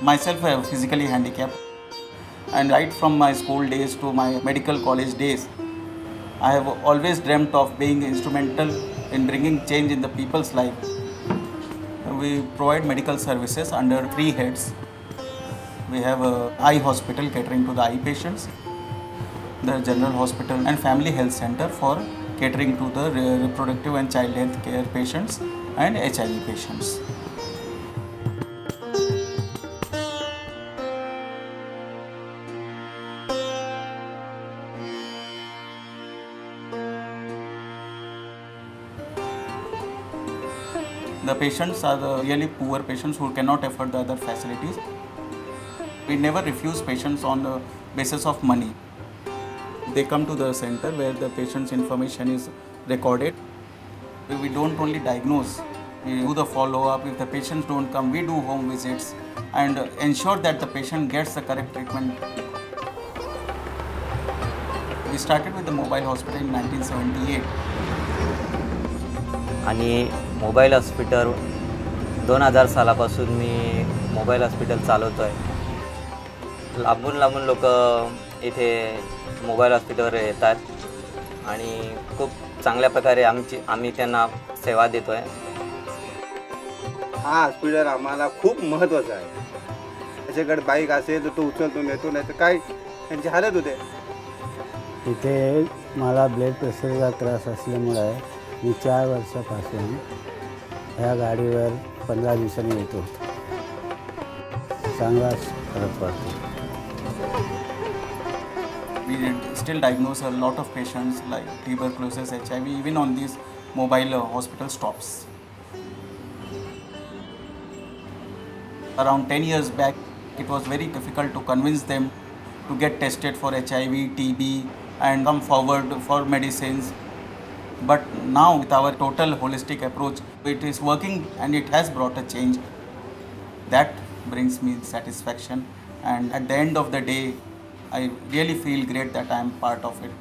Myself physically handicapped, and right from my school days to my medical college days, I have always dreamt of being instrumental in bringing change in the people's life. We provide medical services under 3 heads. We have a eye hospital catering to the eye patients, the general hospital and family health center for catering to the reproductive and child health care patients and HIV patients. The patients are the really poor patients who cannot afford the other facilities. We never refuse patients on the basis of money. They come to the center where the patient's information is recorded. We don't only diagnose, we do the follow-up. If the patients don't come, we do home visits and ensure that the patient gets the correct treatment. We started with the mobile hospital in 1978. आणि mobile hospital 2000 सालापासून मी mobile hospital चालवतो आहे. लांबून लोक इथे mobile हॉस्पिटलवर येतात आणि खूप चांगल्या प्रकारे आम्ही त्यांना सेवा देतो आहे. हा हॉस्पिटल आम्हाला खूप महत्त्वाचा आहे. त्याच्याकडे बाईक असेल तर तो उचलतो नेतो, नाही तर काय त्यांची हालत होते. इथे मला ब्लड प्रेशरचा त्रास असल्यामुळे मी 4 वर्षापासून ह्या गाडीवर 15 दिवसांनी येतो. चांगलाच फरक पडतो. We still diagnose a lot of patients like tuberculosis, HIV, even on these mobile hospital stops. Around 10 years back, it was very difficult to convince them to get tested for HIV, TB and come forward for medicines. But now with our total holistic approach, it is working and it has brought a change. That brings me satisfaction, and at the end of the day, I really feel great that I am part of it.